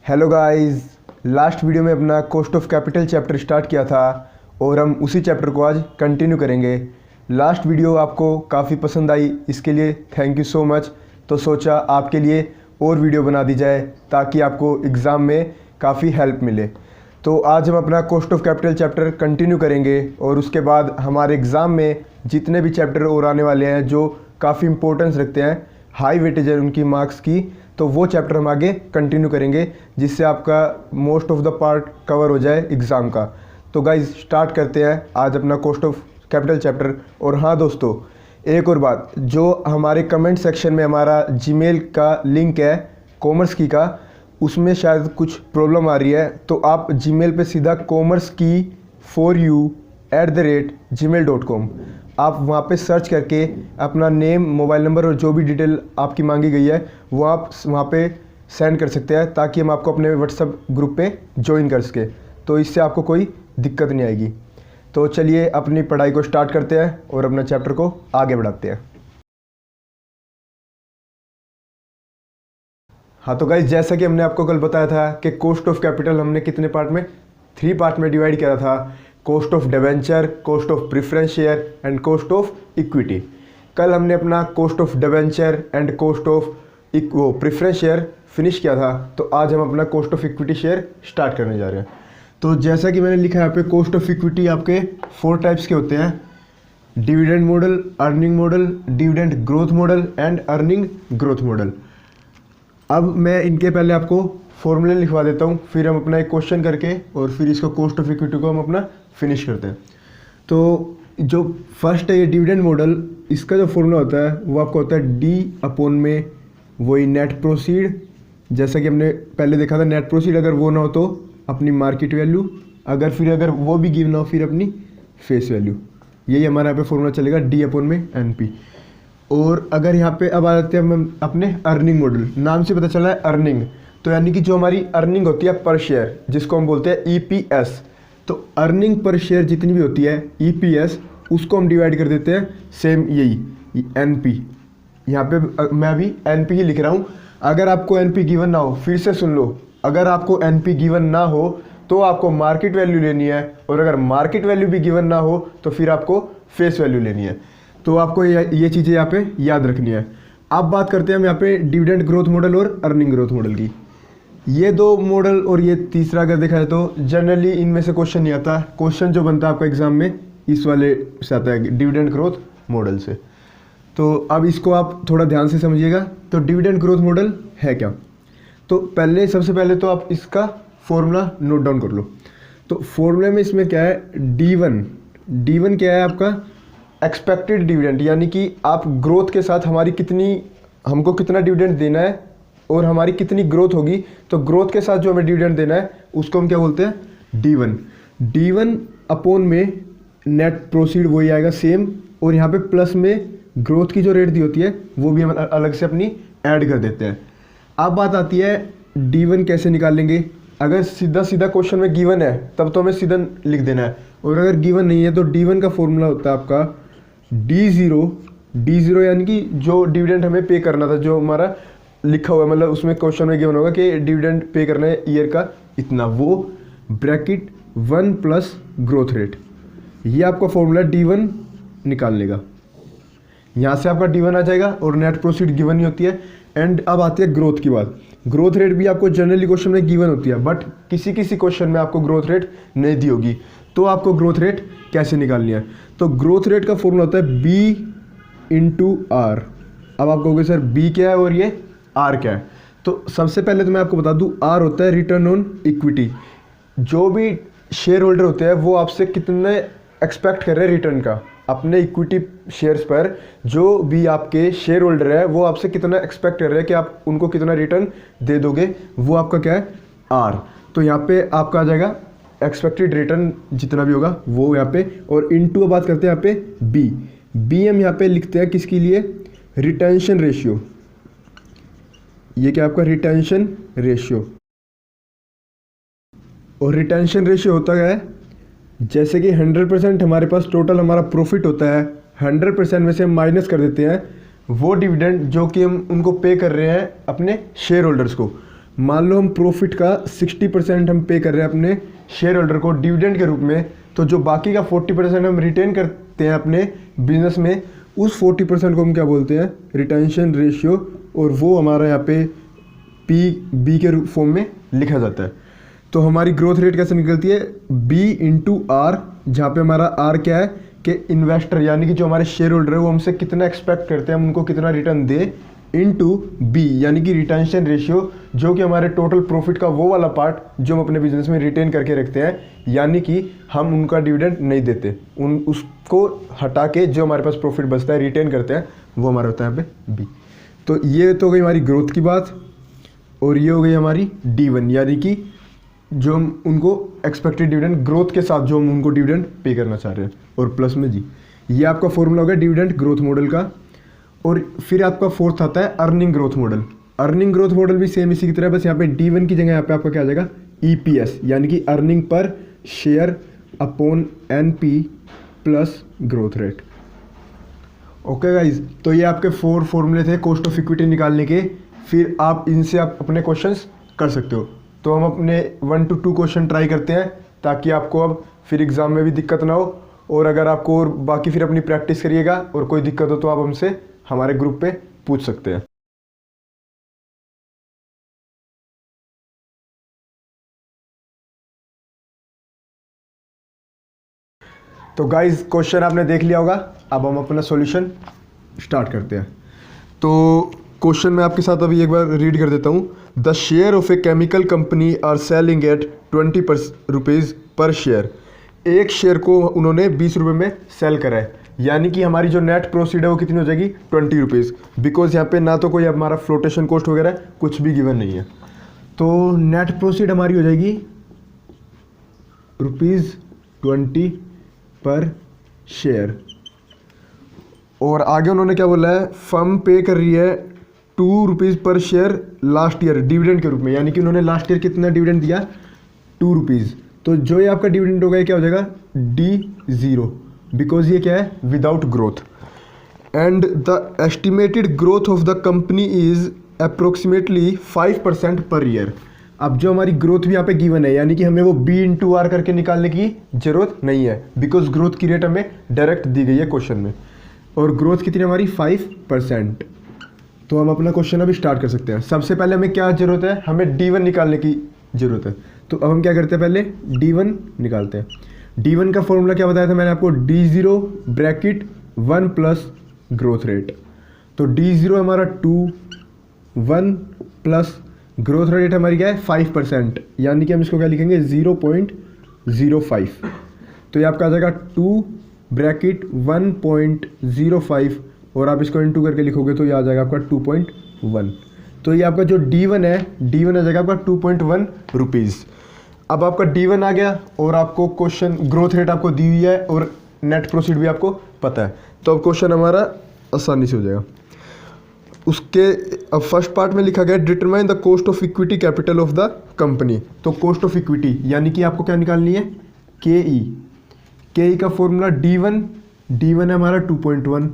Hello guys, last video में अपना cost of capital chapter start किया था और हम उसी चैप्टर को आज कंटिन्यू करेंगे। लास्ट वीडियो आपको काफ़ी पसंद आई, इसके लिए थैंक यू सो मच। तो सोचा आपके लिए और वीडियो बना दी जाए ताकि आपको एग्ज़ाम में काफ़ी हेल्प मिले। तो आज हम अपना cost of capital chapter continue करेंगे और उसके बाद हमारे एग्ज़ाम में जितने भी चैप्टर और आने वाले हैं जो काफ़ी इंपॉर्टेंस रखते हैं, हाई वेटेज है उनकी मार्क्स की, तो वो चैप्टर हम आगे कंटिन्यू करेंगे जिससे आपका most of the part cover हो जाए एग्ज़ाम का। तो गाइज स्टार्ट करते हैं आज अपना कॉस्ट ऑफ कैपिटल चैप्टर। और हाँ दोस्तों, एक और बात, जो हमारे कमेंट सेक्शन में हमारा जीमेल का लिंक है कॉमर्स की का, उसमें शायद कुछ प्रॉब्लम आ रही है, तो आप जीमेल पे सीधा commercekey4u@gmail.com आप वहाँ पे सर्च करके अपना नेम, मोबाइल नंबर और जो भी डिटेल आपकी मांगी गई है वो आप वहाँ पे सेंड कर सकते हैं ताकि हम आपको अपने व्हाट्सएप ग्रुप पे ज्वाइन कर सके। तो इससे आपको कोई दिक्कत नहीं आएगी। तो चलिए अपनी पढ़ाई को स्टार्ट करते हैं और अपना चैप्टर को आगे बढ़ाते हैं। हाँ तो गाइज, जैसा कि हमने आपको कल बताया था कि कॉस्ट ऑफ कैपिटल हमने कितने पार्ट में, 3 पार्ट में डिवाइड किया था। Cost of debenture, cost of preference share and cost of equity. कल हमने अपना cost of debenture and cost of preference share finish किया था। तो आज हम अपना cost of equity share start करने जा रहे हैं। तो जैसा कि मैंने लिखा है यहाँ पे, कॉस्ट ऑफ इक्विटी आपके 4 टाइप्स के होते हैं: dividend model, earning model, dividend growth model and earning growth model. अब मैं इनके पहले आपको फॉर्मूले लिखवा देता हूँ, फिर हम अपना एक क्वेश्चन करके और फिर इसको कॉस्ट ऑफ इक्विटी को हम अपना फिनिश करते हैं। तो जो फर्स्ट है ये डिविडेंड मॉडल, इसका जो फॉर्मूला होता है वो आपका होता है D/में वही नेट प्रोसीड। जैसा कि हमने पहले देखा था, नेट प्रोसीड अगर वो ना हो तो अपनी मार्केट वैल्यू, अगर वो भी गिव ना हो फिर अपनी फेस वैल्यू। यही हमारा यहाँ पे फॉर्मूला चलेगा D/में NP। और अगर यहाँ पे अब आ जाते हैं हम अपने अर्निंग मॉडल, नाम से पता चला है अर्निंग, तो यानी कि जो हमारी अर्निंग होती है पर शेयर, जिसको हम बोलते हैं EPS। तो अर्निंग पर शेयर जितनी भी होती है EPS, उसको हम डिवाइड कर देते हैं सेम यही NP। यहाँ पे मैं अभी NP ही लिख रहा हूँ। अगर आपको NP गिवन ना हो, फिर से सुन लो, अगर आपको NP गिवन ना हो तो आपको मार्केट वैल्यू लेनी है, और अगर मार्केट वैल्यू भी गिवन ना हो तो फिर आपको फेस वैल्यू लेनी है। तो आपको ये चीज़ें यहाँ पे याद रखनी है। अब बात करते हैं हम यहाँ पे डिविडेंड ग्रोथ मॉडल और अर्निंग ग्रोथ मॉडल की। ये 2 मॉडल और ये तीसरा अगर देखा जाए तो जनरली इनमें से क्वेश्चन नहीं आता। क्वेश्चन जो बनता है आपका एग्जाम में इस वाले से आता है, डिविडेंड ग्रोथ मॉडल से। तो अब इसको आप थोड़ा ध्यान से समझिएगा। तो डिविडेंड ग्रोथ मॉडल है क्या? तो सबसे पहले तो आप इसका फॉर्मूला नोट डाउन कर लो। तो फॉर्मूले में इसमें क्या है, D1 क्या है आपका, एक्सपेक्टेड डिविडेंड, यानी कि आप ग्रोथ के साथ हमको कितना डिविडेंड देना है और हमारी कितनी ग्रोथ होगी, तो ग्रोथ के साथ जो हमें डिविडेंड देना है उसको हम क्या बोलते हैं, D1 में नेट प्रोसीड वही आएगा सेम, और यहाँ पे प्लस में ग्रोथ की जो रेट दी होती है वो भी हम अलग से अपनी ऐड कर देते हैं। अब बात आती है D1 कैसे निकालेंगे। अगर सीधा क्वेश्चन में गिवन है तब तो हमें सीधा लिख देना है, और अगर गिवन नहीं है तो D1 का फॉर्मूला होता है आपका D0 यानी कि जो डिविडेंड हमें पे करना था, जो हमारा लिखा हुआ है, मतलब उसमें क्वेश्चन में गिवन होगा कि डिविडेंड पे करना है ईयर का इतना, वो ब्रैकेट 1 प्लस ग्रोथ रेट। ये आपका फॉर्मूला D1 निकालने का। यहाँ से आपका D1 आ जाएगा और नेट प्रोसीड गिवन ही होती है। एंड अब आती है ग्रोथ की बात। ग्रोथ रेट भी आपको जनरली क्वेश्चन में गिवन होती है, बट किसी क्वेश्चन में आपको ग्रोथ रेट नहीं दी होगी, तो आपको ग्रोथ रेट कैसे निकालनी है। तो ग्रोथ रेट का फॉर्मूला होता है B/R। अब आप कहोगे सर B क्या है और ये R क्या है। तो सबसे पहले तो मैं आपको बता दूं, R होता है रिटर्न ऑन इक्विटी। जो भी शेयर होल्डर होते हैं वो आपसे कितने एक्सपेक्ट कर रहे हैं रिटर्न का, अपने इक्विटी शेयर्स पर जो भी आपके शेयर होल्डर है वो आपसे कितना एक्सपेक्ट कर रहे हैं कि आप उनको कितना रिटर्न दे दोगे, वो आपका क्या है, R। तो यहाँ पे आपका आ जाएगा एक्सपेक्टेड रिटर्न जितना भी होगा वो यहाँ पे, और इनटू बात करते हैं यहाँ पे B हम यहाँ पे लिखते हैं किसके लिए, रिटेंशन रेशियो। ये क्या आपका रिटेंशन रेशियो, और रिटेंशन रेशियो होता है जैसे कि 100% हमारे पास टोटल हमारा प्रॉफिट होता है, 100% में से हम माइनस कर देते हैं वो डिविडेंड जो कि हम उनको पे कर रहे हैं अपने शेयर होल्डर्स को। मान लो हम प्रॉफिट का 60% हम पे कर रहे हैं अपने शेयर होल्डर को डिविडेंड के रूप में, तो जो बाकी का 40% हम रिटेन करते हैं अपने बिजनेस में, उस 40% को हम क्या बोलते हैं, रिटेंशन रेशियो, और वो हमारा यहाँ पे PB के फॉर्म में लिखा जाता है। तो हमारी ग्रोथ रेट कैसे निकलती है, B/R, जहाँ पे हमारा R क्या है कि इन्वेस्टर यानी कि जो हमारे शेयर होल्डर है वो हमसे कितना एक्सपेक्ट करते हैं, हम उनको कितना रिटर्न दे, इनटू B यानी कि रिटेंशन रेशियो, जो कि हमारे टोटल प्रॉफिट का वो वाला पार्ट जो हम अपने बिजनेस में रिटेन करके रखते हैं, यानी कि हम उनका डिविडेंड नहीं देते, उसको हटा के जो हमारे पास प्रॉफिट बचता है रिटेन करते हैं, वो हमारा होता है यहाँ पे B। तो ये तो गई हमारी ग्रोथ की बात, और ये हो गई हमारी D1 यानी कि जो हम उनको एक्सपेक्टेड डिविडेंड ग्रोथ के साथ जो हम उनको डिविडेंड पे करना चाह रहे हैं, और प्लस में G। ये आपका फॉर्मूला हो गया डिविडेंड ग्रोथ मॉडल का। और फिर आपका फोर्थ आता है earning growth model. Earning growth model भी सेम इसी की तरह, बस यहाँ पे D1 की जगह यहाँ पे आपका क्या आ जाएगा, EPS यानी कि earning per share upon NP plus growth rate. Okay guys, तो ये आपके 4 फॉर्मूले थे कॉस्ट ऑफ इक्विटी निकालने के। फिर आप इनसे आप अपने क्वेश्चंस कर सकते हो। तो हम अपने 1 to 2 क्वेश्चन ट्राई करते हैं, ताकि आपको अब फिर एग्ज़ाम में भी दिक्कत ना हो। और अगर आपको और बाकी फिर अपनी प्रैक्टिस करिएगा, और कोई दिक्कत हो तो आप हमसे हमारे ग्रुप पे पूछ सकते हैं। तो गाइज क्वेश्चन आपने देख लिया होगा, अब हम अपना सॉल्यूशन स्टार्ट करते हैं। तो क्वेश्चन मैं आपके साथ अभी एक बार रीड कर देता हूँ। The share of a chemical company are selling at 20 rupees per share. एक शेयर को उन्होंने 20 रुपये में सेल करा है, यानी कि हमारी जो नेट प्रोसीड है वो कितनी हो जाएगी, 20 रुपीज़। बिकॉज यहाँ पे ना तो कोई हमारा फ्लोटेशन कॉस्ट वगैरह कुछ भी गिवन नहीं है, तो नेट प्रोसीड हमारी हो जाएगी ₹20 पर शेयर। और आगे उन्होंने क्या बोला है, फर्म पे कर रही है ₹2 पर शेयर लास्ट ईयर डिविडेंड के रूप में, यानी कि उन्होंने लास्ट ईयर कितना डिविडेंड दिया, ₹2। तो जो ये आपका डिविडेंड होगा ये क्या हो जाएगा, D0, बिकॉज ये क्या है, without growth. And the estimated growth of the company is approximately 5% per year. अब जो हमारी ग्रोथ भी यहाँ पे गिवन है, यानी कि हमें वो B/R करके निकालने की जरूरत नहीं है, बिकॉज ग्रोथ की रेट हमें डायरेक्ट दी गई है क्वेश्चन में। और ग्रोथ कितनी हमारी 5%। तो हम अपना क्वेश्चन अभी स्टार्ट कर सकते हैं। सबसे पहले हमें क्या जरूरत है, हमें D1 निकालने की जरूरत है। तो अब हम क्या करते हैं, पहले D1 निकालते हैं। D1 का फॉर्मूला क्या बताया था मैंने आपको, D0 bracket 1 plus growth rate. तो D0 हमारा 2, 1 प्लस ग्रोथ रेट हमारी क्या है 5%, यानी कि हम इसको क्या लिखेंगे 0.05। तो ये आपका आ जाएगा 2 ब्रैकेट 1.05, और आप इसको इंटू करके लिखोगे तो ये आ जाएगा आपका 2.1। तो ये आपका जो D1 है, D1 आ जाएगा आपका 2.1 रुपीज़। अब आपका D1 आ गया, और आपको क्वेश्चन ग्रोथ रेट आपको दी हुई है, और नेट प्रोसीड भी आपको पता है। तो अब क्वेश्चन हमारा आसानी से हो जाएगा। उसके अब फर्स्ट पार्ट में लिखा गया determine the cost of equity capital of the company. तो कॉस्ट ऑफ इक्विटी यानी कि आपको क्या निकालनी है, के ई का फॉर्मूला D1 है हमारा 2.1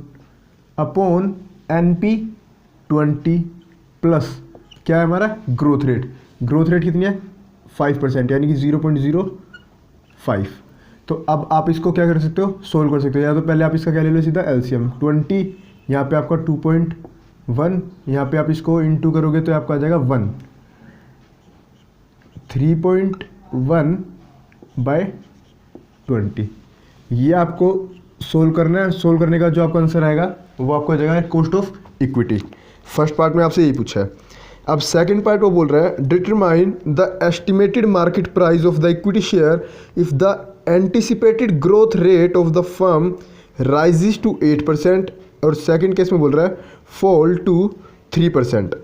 अपॉन NP 20 प्लस क्या है हमारा ग्रोथ रेट। ग्रोथ रेट कितनी है 5%, यानी कि 0.05। तो अब आप इसको क्या कर सकते हो, सोल्व कर सकते हो। या तो पहले आप इसका क्या ले लो, सीधा LCM 20, यहाँ पे आपका 2.1, यहाँ पे आप इसको इंटू करोगे तो आपका आ जाएगा 1, 3.1 बाय 20। ये आपको सोल्व करना है। सोल्व करने का जो आपका आंसर आएगा वो आपको आ जाएगा cost of equity. First part में आपसे यही पूछा है। अब सेकंड पार्ट वो बोल रहा है determine the estimated market price of the equity share if the anticipated growth rate of the firm rises to 8%, और सेकंड केस में बोल रहा है फॉल टू 3%।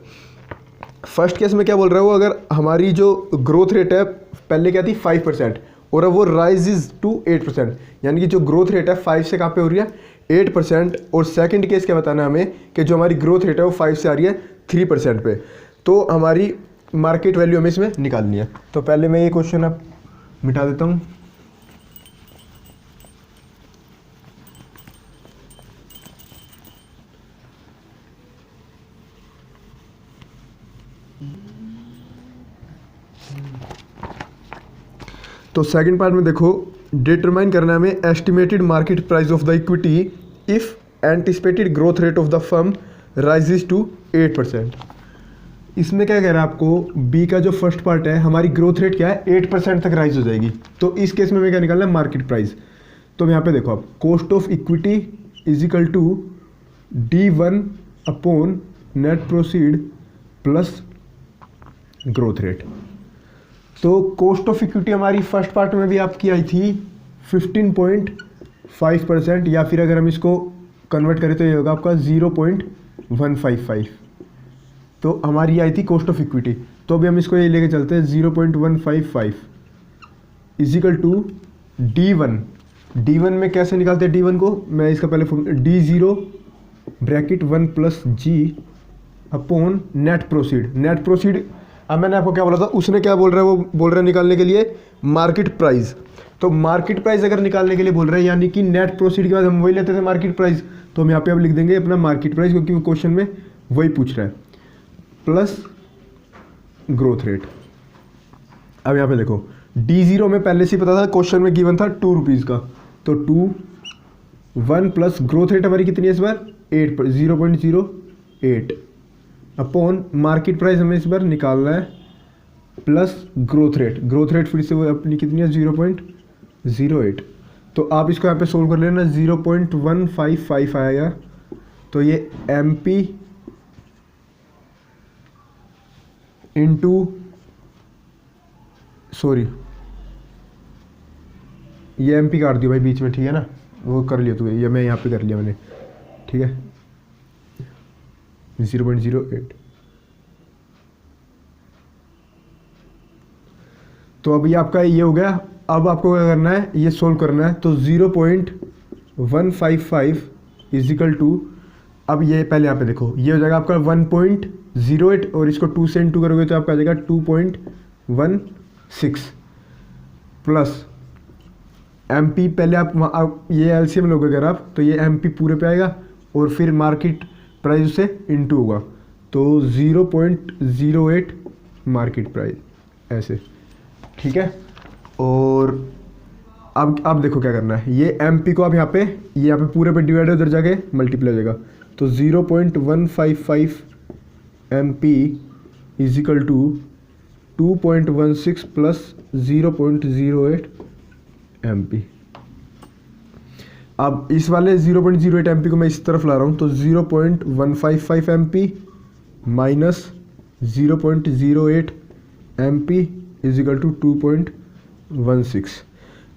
फर्स्ट केस में क्या बोल रहा है वो, अगर हमारी जो ग्रोथ रेट है पहले क्या थी 5%, और अब वो राइजेस टू 8%, यानी कि जो ग्रोथ रेट है 5 से कहाँ पे हो रही है 8%। और सेकंड केस क्या बताना है हमें कि जो हमारी ग्रोथ रेट है वो 5 से आ रही है 3% पे। तो हमारी मार्केट वैल्यू हमें इसमें निकालनी है। तो पहले मैं ये क्वेश्चन अब मिटा देता हूँ। तो सेकंड पार्ट में देखो, डिटरमाइन करना है हमें estimated market price of the equity if anticipated growth rate of the firm rises to 8%। इसमें क्या कह रहा है आपको, बी का जो फर्स्ट पार्ट है, हमारी ग्रोथ रेट क्या है 8% तक राइज हो जाएगी। तो इस केस में हमें क्या निकालना है, मार्केट प्राइस। तो यहाँ पे देखो आप, cost of equity is equal to D1 upon net proceed plus growth rate. तो कॉस्ट ऑफ इक्विटी हमारी फर्स्ट पार्ट में भी आपकी आई थी 15.5%, या फिर अगर हम इसको कन्वर्ट करें तो ये होगा आपका 0.155। तो हमारी आई थी कॉस्ट ऑफ इक्विटी। तो अभी हम इसको ये लेके चलते हैं 0.155 इजिकल टू D1। D1 में कैसे निकालते हैं D1 को, मैं इसका पहले D0 bracket 1 plus g upon net proceed. Net proceed, अब मैंने आपको क्या बोला था, उसने क्या बोल रहा है, वो बोल रहा है निकालने के लिए मार्केट प्राइस। तो मार्केट प्राइस अगर निकालने के लिए बोल रहे हैं, यानी कि नेट प्रोसीड के बाद हम वही लेते थे मार्केट प्राइस, तो हम यहाँ पे अब लिख देंगे अपना मार्केट प्राइस, क्योंकि वो क्वेश्चन में वही पूछ रहा है, प्लस ग्रोथ रेट। अब यहाँ पे देखो, D0 में पहले से पता था, क्वेश्चन में गिवन था 2 रुपीज़ का, तो 2 1 प्लस ग्रोथ रेट हमारी कितनी है इस बार 0.08 अपॉन मार्केट प्राइस हमें इस बार निकालना है plus growth rate. Growth rate फिर से वो अपनी कितनी है 0.08। तो आप इसको यहाँ पे सोल्व कर लेना, 0.155 आएगा। तो ये MP इंटू, सॉरी ये MP काट दियो भाई बीच में, ठीक है ना, वो कर लिया तू, ये मैं यहाँ पे कर लिया मैंने, ठीक है 0.08। तो अब ये आपका ये हो गया। अब आपको क्या करना है, ये सोल्व करना है। तो 0.155 इजिकल टू, अब ये पहले यहाँ पे देखो, ये हो जाएगा आपका 1.08 और इसको 2 से इंटू करोगे तो आपका आ जाएगा 2.16 प्लस MP। पहले आप ये LCM लोगे अगर आप, तो ये MP पूरे पे आएगा और फिर मार्केट प्राइस से इंटू होगा, तो 0.08 मार्केट प्राइस ऐसे, ठीक है। और अब देखो क्या करना है, ये MP को आप यहाँ पे पूरे पे डिवाइड उधर जाके मल्टीप्लाई हो जाएगा। तो 0.155 MP is equal to 2.16 plus 0.08 MP। अब इस वाले 0.08 MP को मैं इस तरफ ला रहा हूँ, तो 0.155 MP minus 0.08 MP is equal to 2.16।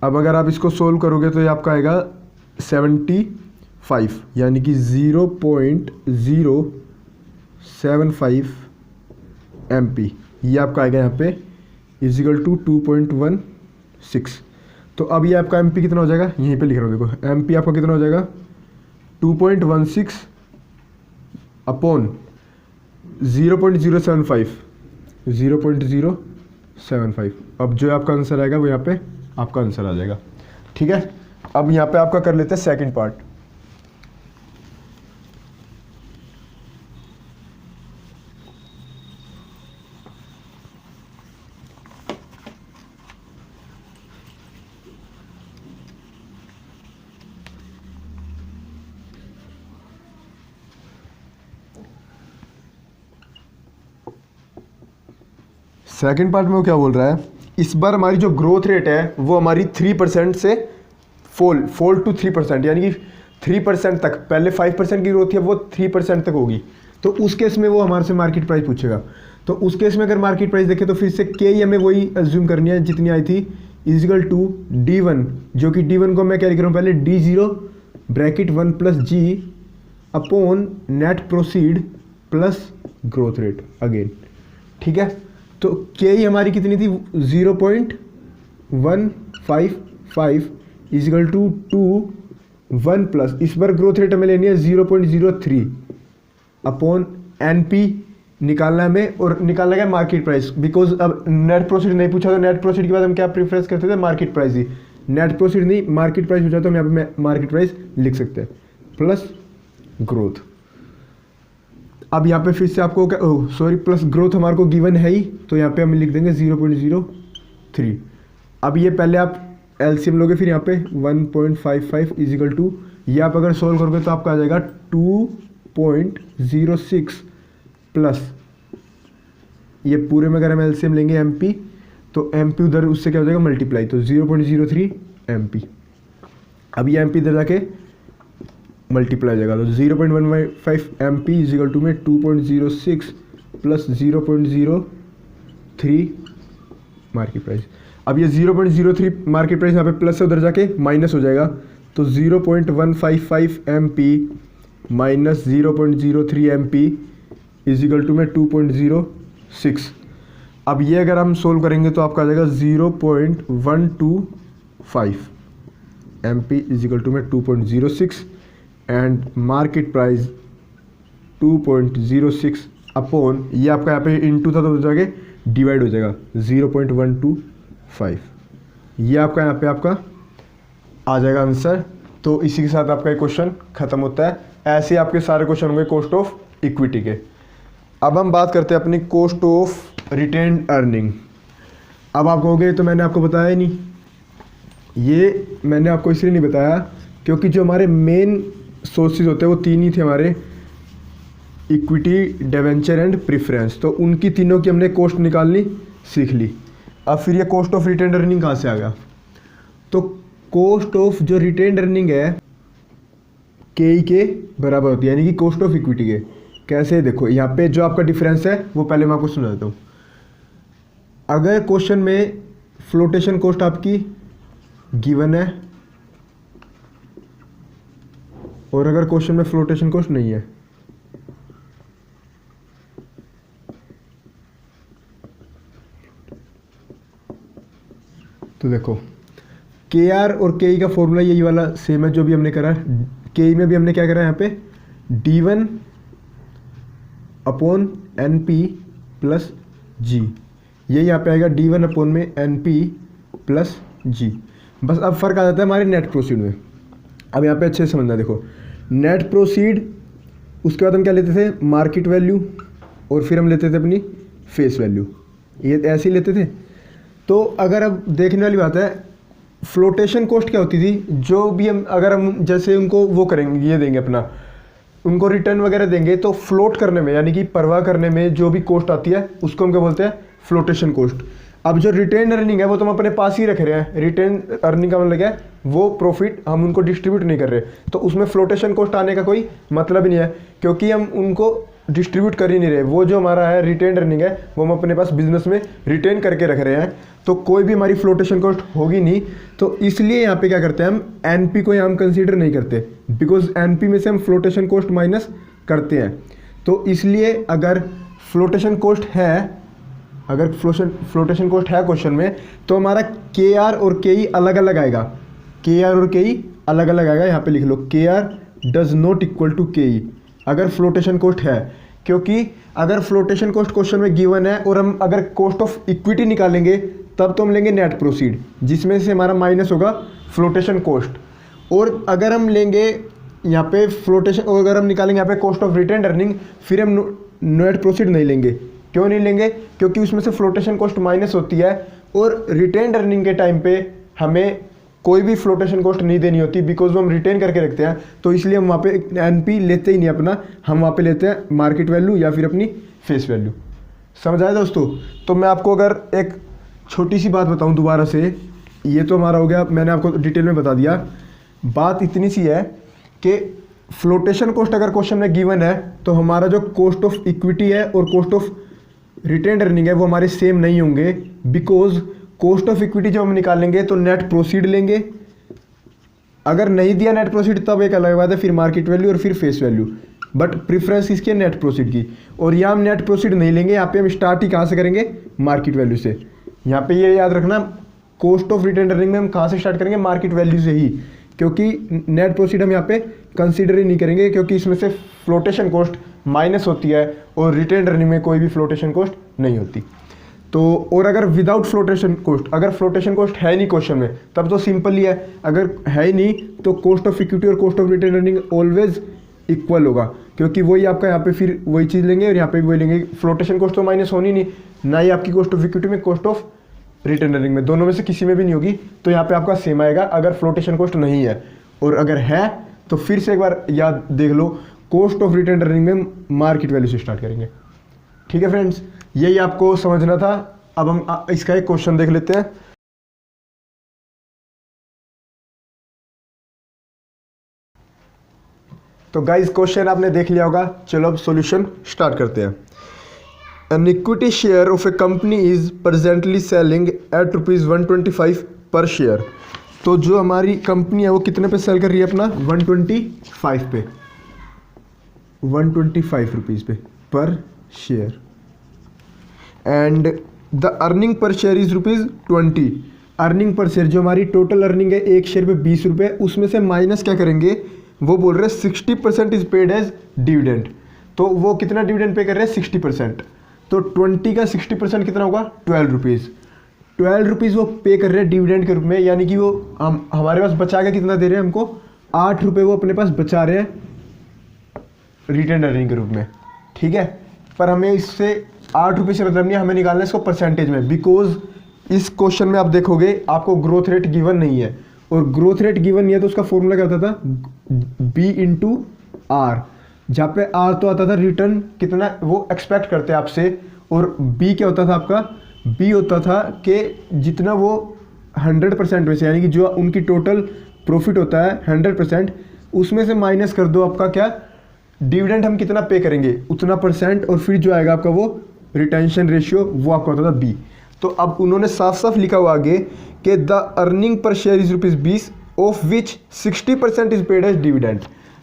अब अगर आप इसको सोल्व करोगे तो ये आपका आएगा 75, यानी कि 0.075 MP ये आपका आएगा यहाँ पे इजिकल टू 2.16। तो अब ये आपका MP कितना हो जाएगा, यहीं पे लिख रहा हूँ देखो, MP आपका कितना हो जाएगा 2.16 अपॉन 0.075। अब जो आपका आंसर आएगा वो यहाँ पे आपका आंसर आ जाएगा, ठीक है। अब यहाँ पे आपका कर लेते हैं सेकंड पार्ट। सेकंड पार्ट में वो क्या बोल रहा है, इस बार हमारी जो ग्रोथ रेट है वो हमारी 3% से फॉल टू 3%, यानी कि 3% तक, पहले 5% की ग्रोथ है वो 3% तक होगी। तो उस केस में वो हमारे से मार्केट प्राइस पूछेगा। तो उस केस में अगर मार्केट प्राइस देखें तो फिर से के ही हमें वही एज्यूम करनी है जितनी आई थी, इजिकल टू D1, जो कि D1 को मैं क्या लिख रहा हूँ पहले D0 bracket 1 plus g upon net proceed plus growth rate again, ठीक है। तो के ही हमारी कितनी थी 0.155 इजिकल टू 1 प्लस, इस बार ग्रोथ रेट हमें लेनी है 0.03 अपॉन NP निकालना है हमें, और निकालना है मार्केट प्राइस। बिकॉज अब नेट प्रोसीड नहीं पूछा, तो नेट प्रोसीड के बाद हम क्या प्रेफरेंस करते थे, मार्केट प्राइस ही। नेट प्रोसीड नहीं, मार्केट प्राइस पूछा तो हम यहाँ पे मार्केट प्राइस लिख सकते हैं प्लस ग्रोथ। अब यहाँ पे फिर से आपको क्या, ओह सॉरी, प्लस ग्रोथ हमारे को गिवन है ही, तो यहाँ पे हम लिख देंगे 0.03। अब ये पहले आप एलसीएम लोगे, फिर यहाँ पे 1.55 इजिकल टू, ये आप अगर सोल्व करोगे तो आपका आ जाएगा 2.06 प्लस, ये पूरे में अगर हम एलसीएम लेंगे एमपी, तो एमपी उधर उससे क्या हो जाएगा मल्टीप्लाई, तो 0.03 एमपी। अब ये एमपी इधर जाके मल्टीप्लाई हो जाएगा, तो 0.155 एमपी इजिकल टू में 2.06 प्लस 0.03 मार्केट प्राइस। अब ये 0.03 मार्केट प्राइस यहाँ पे प्लस से उधर जाके माइनस हो जाएगा, तो 0.155 MP minus 0.03 MP is equal to में 2.06। अब ये अगर हम सोल्व करेंगे तो आपका आ जाएगा 0.125 एमपी इजिकल टू में 2.06 एंड मार्केट प्राइस 2.06 अपॉन, ये आपका यहाँ पे इनटू था तो जाके डिवाइड हो जाएगा 0.125। ये आपका यहाँ पे आपका आ जाएगा आंसर। तो इसी के साथ आपका ये क्वेश्चन खत्म होता है। ऐसे ही आपके सारे क्वेश्चन होंगे कॉस्ट ऑफ इक्विटी के। अब हम बात करते हैं अपनी कॉस्ट ऑफ रिटेन्ड अर्निंग। अब आप कहोगे तो मैंने आपको बताया ही नहीं, ये मैंने आपको इसलिए नहीं बताया क्योंकि जो हमारे मेन सोर्सेज होते हैं वो तीन ही थे हमारे, इक्विटी, डिवेंचर एंड प्रेफरेंस। तो उनकी तीनों की हमने कॉस्ट निकालनी सीख ली। अब फिर ये कॉस्ट ऑफ रिटेन्ड अर्निंग कहाँ से आ गया? तो कॉस्ट ऑफ जो रिटेन्ड अर्निंग है के के बराबर होती है, यानी कि कॉस्ट ऑफ इक्विटी के। कैसे? देखो यहाँ पे जो आपका डिफरेंस है वो पहले मैं आपको समझा देता हूँ। अगर क्वेश्चन में फ्लोटेशन कॉस्ट आपकी गिवन है और अगर क्वेश्चन में फ्लोटेशन कॉस्ट नहीं है, तो देखो के आर और के ई का फॉर्मूला यही वाला सेम है जो भी हमने करा। के ई में भी हमने क्या करा है यहाँ पे D1 upon n p plus g, ये यहाँ पे आएगा D1 अपॉन में एन पी प्लस जी। बस अब फर्क आ जाता है हमारे नेट प्रोसीड में। अब यहाँ पे अच्छे से समझना, देखो नेट प्रोसीड, उसके बाद हम क्या लेते थे मार्केट वैल्यू और फिर हम लेते थे अपनी फेस वैल्यू, ये ऐसे ही लेते थे। तो अगर अब देखने वाली बात है, फ्लोटेशन कॉस्ट क्या होती थी, जो भी हम अगर हम जैसे उनको वो करेंगे, ये देंगे अपना, उनको रिटर्न वगैरह देंगे, तो फ्लोट करने में यानी कि परवाह करने में जो भी कॉस्ट आती है उसको हम क्या बोलते हैं फ्लोटेशन कॉस्ट। अब जो रिटेन अर्निंग है वो तो हम अपने पास ही रख रहे हैं। रिटेन अर्निंग का मतलब क्या है, वो प्रॉफिट हम उनको डिस्ट्रीब्यूट नहीं कर रहे, तो उसमें फ्लोटेशन कॉस्ट आने का कोई मतलब ही नहीं है क्योंकि हम उनको डिस्ट्रीब्यूट कर ही नहीं रहे। वो जो हमारा है रिटेन अर्निंग है वो हम अपने पास बिजनेस में रिटेन करके रख रहे हैं, तो कोई भी हमारी फ्लोटेशन कॉस्ट होगी नहीं। तो इसलिए यहाँ पे क्या करते हैं, हम एनपी को यहाँ हम कंसीडर नहीं करते, बिकॉज एनपी में से हम फ्लोटेशन कॉस्ट माइनस करते हैं। तो इसलिए अगर फ्लोटेशन कॉस्ट है, अगर फ्लोटेशन कॉस्ट है क्वेश्चन में, तो हमारा के आर और के ई अलग अलग आएगा। के आर और के ई अलग अलग आएगा, यहाँ पे लिख लो K R does not equal to K E अगर फ्लोटेशन कॉस्ट है। क्योंकि अगर फ्लोटेशन कॉस्ट क्वेश्चन में गिवन है और हम अगर कॉस्ट ऑफ इक्विटी निकालेंगे तब तो हम लेंगे नेट प्रोसीड, जिसमें से हमारा माइनस होगा फ्लोटेशन कॉस्ट। और अगर हम लेंगे यहाँ पे फ्लोटेशन, और अगर हम निकालेंगे यहाँ पे कॉस्ट ऑफ रिटेन्ड अर्निंग, फिर हम नेट प्रोसीड नहीं लेंगे। क्यों नहीं लेंगे? क्योंकि उसमें से फ्लोटेशन कॉस्ट माइनस होती है और रिटेन्ड अर्निंग के टाइम पे हमें कोई भी फ्लोटेशन कॉस्ट नहीं देनी होती, बिकॉज वो हम रिटेन करके रखते हैं। तो इसलिए हम वहाँ पे एनपी लेते ही नहीं अपना, हम वहाँ पे लेते हैं मार्केट वैल्यू या फिर अपनी फेस वैल्यू। समझ आया दोस्तों? तो मैं आपको अगर एक छोटी सी बात बताऊँ दोबारा से, ये तो हमारा हो गया, मैंने आपको डिटेल में बता दिया। बात इतनी सी है कि फ्लोटेशन कॉस्ट अगर क्वेश्चन में गिवन है तो हमारा जो कॉस्ट ऑफ इक्विटी है और कॉस्ट ऑफ रिटेन्ड अर्निंग है वो हमारे सेम नहीं होंगे, बिकॉज कॉस्ट ऑफ इक्विटी जब हम निकालेंगे तो नेट प्रोसीड लेंगे, अगर नहीं दिया नेट प्रोसीड तब एक अलग बात है, फिर मार्केट वैल्यू और फिर फेस वैल्यू। बट प्रेफरेंस किसकी है? नेट प्रोसीड की। और यहाँ हम नेट प्रोसीड नहीं लेंगे, यहाँ पे हम स्टार्ट ही कहाँ से करेंगे? मार्केट वैल्यू से। यहाँ पे ये याद रखना, कॉस्ट ऑफ रिटेन्ड अर्निंग में हम कहाँ से स्टार्ट करेंगे? मार्केट वैल्यू से ही, क्योंकि नेट प्रोसीड हम यहाँ पे कंसीडर ही नहीं करेंगे क्योंकि इसमें से फ्लोटेशन कॉस्ट माइनस होती है और रिटेन्ड अर्निंग में कोई भी फ्लोटेशन कॉस्ट नहीं होती। तो और अगर विदाउट फ्लोटेशन कॉस्ट, अगर फ्लोटेशन कॉस्ट है नहीं क्वेश्चन में तब तो सिंपल ही है, अगर है ही नहीं तो कॉस्ट ऑफ इक्विटी और cost of retained earning always equal होगा, क्योंकि वही आपका यहाँ पे फिर वही चीज़ लेंगे और यहाँ पे भी वही लेंगे। फ्लोटेशन कॉस्ट तो माइनस होनी नहीं, ना ही आपकी कॉस्ट ऑफ इक्विटी में, कॉस्ट ऑफ रिटर्न अर्निंग में, दोनों में से किसी में भी नहीं होगी। तो यहाँ पे आपका सेम आएगा अगर फ्लोटेशन कॉस्ट नहीं है, और अगर है तो फिर से एक बार याद देख लो, कॉस्ट ऑफ रिटर्न अर्निंग में मार्केट वैल्यू से स्टार्ट करेंगे। ठीक है फ्रेंड्स, यही आपको समझना था। अब हम इसका एक क्वेश्चन देख लेते हैं। तो गाइस क्वेश्चन आपने देख लिया होगा, चलो अब सॉल्यूशन स्टार्ट करते हैं। An equity share of a company is presently selling at ₹125 per share। तो जो हमारी कंपनी है वो कितने पे सेल कर रही है अपना, 125 पे, 125 रुपीज़ पे पर share. And the earning per share is ₹20। Earning per share जो हमारी टोटल अर्निंग है एक शेयर पे 20 रुपये, उसमें से माइनस क्या करेंगे, वो बोल रहे हैं 60% इज पेड एज डिविडेंड। तो वो कितना डिविडेंड पे कर रहे हैं, 60%। तो 20 का 60% कितना होगा, 12 रुपीज़। 12 रुपीज़ वो पे कर रहे हैं डिविडेंड के रूप में, यानी कि वो हमारे पास बचा के कितना दे रहे हैं हमको, 8 रुपये वो अपने पास बचा रहे हैं रिटर्न अर्निंग के रूप में। ठीक है, पर हमें इससे 8 रुपये से मतलब नहीं, हमें निकालना है इसको परसेंटेज में, बिकॉज इस क्वेश्चन में आप देखोगे आपको ग्रोथ रेट गिवन नहीं है, और ग्रोथ रेट गिवन नहीं है तो उसका फॉर्मूला क्या होता था, B/R, जहाँ पे R तो आता था रिटर्न कितना वो एक्सपेक्ट करते हैं आपसे, और B क्या होता था आपका, B होता था कि जितना वो 100% में से, यानी कि जो उनकी टोटल प्रॉफिट होता है 100%, उसमें से माइनस कर दो आपका क्या, डिविडेंड हम कितना पे करेंगे उतना परसेंट, और फिर जो आएगा आपका वो रिटेंशन रेशियो, वो आपका होता था B। तो अब उन्होंने साफ साफ लिखा हुआ आगे कि the earning per share is ₹20 of which 60% is paid as dividend.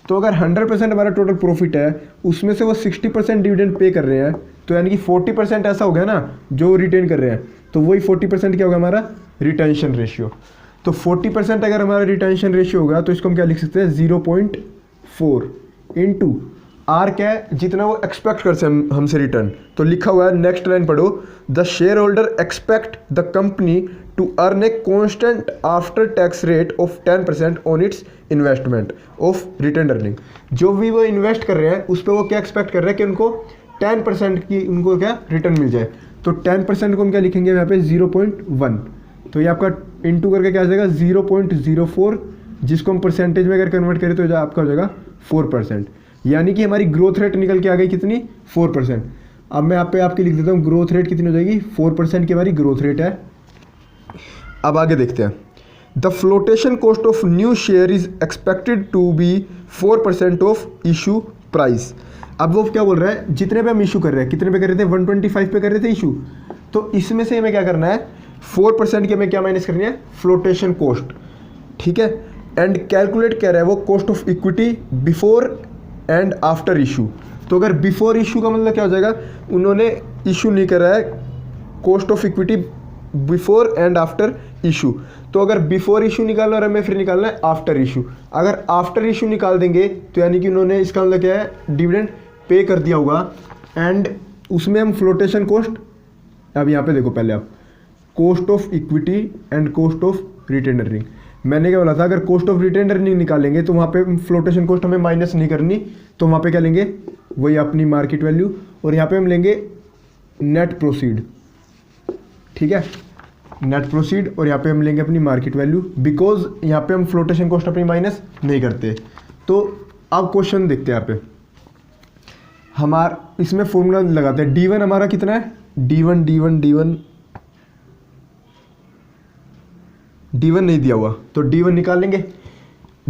तो अगर 100% हमारा टोटल प्रॉफिट है, उसमें से वो 60% डिविडेंड पे कर रहे हैं, तो यानी कि 40% ऐसा हो गया ना जो रिटेन कर रहे हैं, तो वही 40% क्या होगा हमारा रिटेंशन रेशियो। तो 40% अगर हमारा रिटेंशन रेशियो होगा तो इसको हम क्या लिख सकते हैं, 0.4 इंटू आर क्या है, जितना वो एक्सपेक्ट करते हैं हमसे रिटर्न। तो लिखा हुआ है, नेक्स्ट लाइन पढ़ो, the share holder expect the company to earn a constant after tax rate of 10% on its investment of return earning. जो भी वो इन्वेस्ट कर रहे हैं उस पर वो क्या एक्सपेक्ट कर रहे हैं कि उनको 10% की उनको क्या रिटर्न मिल जाए। तो 10% को हम क्या लिखेंगे यहाँ पे, 0.1। तो ये आपका इंटू करके क्या आ जाएगा, 0.04, जिसको हम परसेंटेज में अगर कन्वर्ट करें तो आपका हो जाएगा 4%। यानी कि हमारी ग्रोथ रेट निकल के आ गई कितनी, 4%। अब मैं यहाँ पे आपके लिख देता हूँ ग्रोथ रेट कितनी हो जाएगी, 4% की हमारी ग्रोथ रेट है। अब आगे देखते हैं, the flotation cost of new share is expected to be 4% of issue price. अब वो क्या बोल रहा है, जितने पे हम इशू कर रहे हैं, कितने पे कर रहे थे, 125 पे कर रहे थे इशू, तो इसमें से हमें क्या करना है, 4% की हमें क्या माइनस करनी है, फ्लोटेशन कॉस्ट। ठीक है, एंड कैलकुलेट कह रहा है वो cost of equity before and after issue. तो अगर बिफोर इशू का मतलब क्या हो जाएगा, उन्होंने इशू नहीं करा है cost of equity before and after issue. तो अगर बिफोर इशू निकालना और हमें फिर निकालना है आफ्टर इशू। अगर आफ्टर इशू निकाल देंगे तो यानी कि उन्होंने इसका मतलब क्या है, डिविडेंड पे कर दिया होगा, एंड उसमें हम फ्लोटेशन कॉस्ट, अब यहाँ पे देखो पहले आप, cost of equity and cost of retain earning. मैंने क्या बोला था, अगर कॉस्ट ऑफ रिटेन अर्निंग निकालेंगे तो वहाँ पे फ्लोटेशन कॉस्ट हमें माइनस नहीं करनी, तो वहाँ पे क्या लेंगे, वही अपनी मार्केट वैल्यू, और यहाँ पे हम लेंगे नेट प्रोसीड। ठीक है, नेट प्रोसीड, और यहाँ पे हम लेंगे अपनी मार्केट वैल्यू, बिकॉज यहाँ पे हम फ्लोटेशन कॉस्ट अपनी माइनस नहीं करते। तो अब क्वेश्चन देखते हैं, यहाँ पे हमारा इसमें फॉर्मूला लगाते हैं, D1 हमारा कितना है, D1 नहीं दिया हुआ, तो D1 निकाल लेंगे।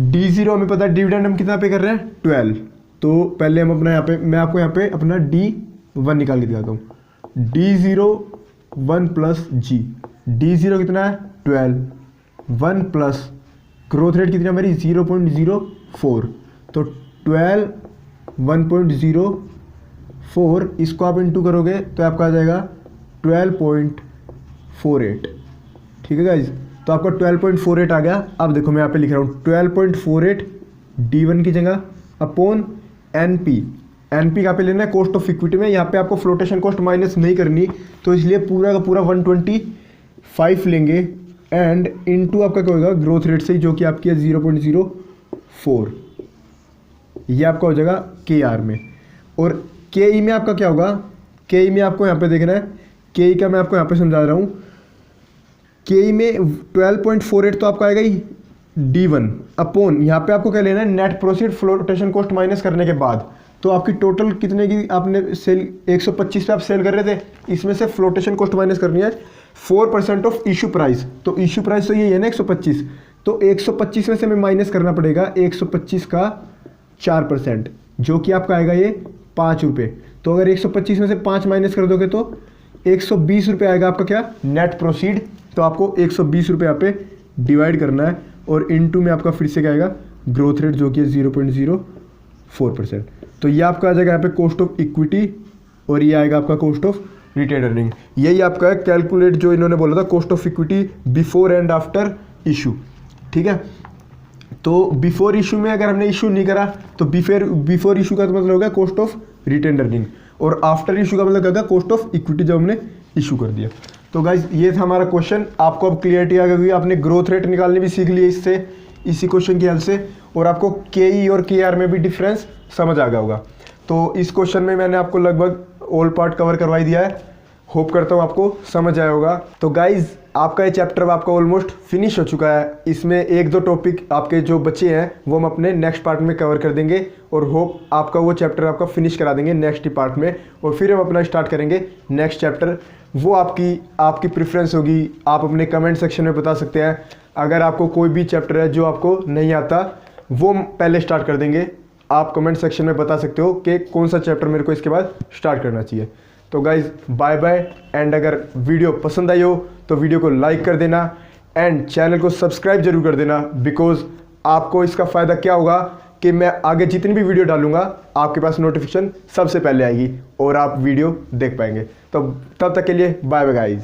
D0 हमें पता है डिविडेंड हम कितना पे कर रहे हैं, 12। तो पहले हम अपना यहाँ पे, मैं आपको यहाँ पे अपना D1 निकाल के दिखाता हूँ, D0 1 प्लस G, D0 कितना है 12, 1 प्लस ग्रोथ रेट कितनी है हमारी 0.04, तो 12 1.04, इसको आप इंटू करोगे तो आपका आ जाएगा 12.48। ठीक है गाइज, तो आपका 12.48 आ गया। अब देखो मैं यहाँ पे लिख रहा हूँ 12.48 D1 की जगह अपॉन NP। NP कहाँ पे लेना है, कॉस्ट ऑफ इक्विटी में। यहाँ पे आपको फ्लोटेशन कॉस्ट माइनस नहीं करनी, तो इसलिए पूरा का पूरा 125 लेंगे, एंड इनटू आपका क्या होगा ग्रोथ रेट से, जो कि आपकी है 0.04। ये आपका हो जाएगा के आर में। और के ई में आपका क्या होगा, के ई में आपको यहाँ पे देखना है, के ई का मैं आपको यहाँ पे समझा रहा हूँ। के ई में 12.48 तो आपका आएगा ही D1 अपॉन, यहाँ पे आपको क्या लेना है, net proceed flotation cost minus करने के बाद। तो आपकी टोटल कितने की आपने सेल 125 पे आप सेल कर रहे थे, इसमें से फ्लोटेशन कॉस्ट माइनस करनी है 4% ऑफ इशू प्राइस। तो इशू प्राइस तो ये है ना 125, तो 125 में से हमें माइनस करना पड़ेगा 125 का 4%, जो कि आपका आएगा ये 5 रुपये। तो अगर 125 में से 5 माइनस कर दोगे तो 120 रुपये आएगा आपका क्या, नेट प्रोसीड। तो आपको 120 रुपये यहाँ पे डिवाइड करना है, और इनटू में आपका फिर से क्या आएगा, ग्रोथ रेट जो कि है 0.04%। तो ये आपका आ जाएगा यहाँ पे कॉस्ट ऑफ इक्विटी, और ये आएगा आपका कॉस्ट ऑफ रिटेन अर्निंग। यही आपका है कैलकुलेट, जो इन्होंने बोला था cost of equity before and after issue. ठीक है, तो बिफोर इशू में अगर हमने इशू नहीं करा तो बिफोर इशू का तो मतलब होगा कॉस्ट ऑफ रिटेन अर्निंग, और आफ्टर इशू का मतलब क्या होगा, कॉस्ट ऑफ इक्विटी जब हमने इशू कर दिया। तो गाइज ये था हमारा क्वेश्चन। आपको अब क्लियरिटी आ गई, आपने ग्रोथ रेट निकालनी भी सीख ली इससे, इसी क्वेश्चन की हेल्प से, और आपको के ई और के आर में भी डिफरेंस समझ आ गया होगा। तो इस क्वेश्चन में मैंने आपको लगभग ऑल पार्ट कवर करवाई दिया है, होप करता हूँ आपको समझ आया होगा। तो गाइज आपका ये चैप्टर आपका ऑलमोस्ट फिनिश हो चुका है। इसमें 1-2 टॉपिक आपके जो बचे हैं वो हम अपने नेक्स्ट पार्ट में कवर कर देंगे, और होप आपका वो चैप्टर आपका फिनिश करा देंगे नेक्स्ट पार्ट में, और फिर हम अपना स्टार्ट करेंगे नेक्स्ट चैप्टर। वो आपकी प्रेफरेंस होगी, आप अपने कमेंट सेक्शन में बता सकते हैं। अगर आपको कोई भी चैप्टर है जो आपको नहीं आता, वो हम पहले स्टार्ट कर देंगे। आप कमेंट सेक्शन में बता सकते हो कि कौन सा चैप्टर मेरे को इसके बाद स्टार्ट करना चाहिए। तो गाइज बाय बाय, एंड अगर वीडियो पसंद आई हो तो वीडियो को लाइक कर देना, एंड चैनल को सब्सक्राइब जरूर कर देना, बिकॉज आपको इसका फ़ायदा क्या होगा कि मैं आगे जितनी भी वीडियो डालूंगा आपके पास नोटिफिकेशन सबसे पहले आएगी और आप वीडियो देख पाएंगे। तो तब तक के लिए बाय बाय गाइज।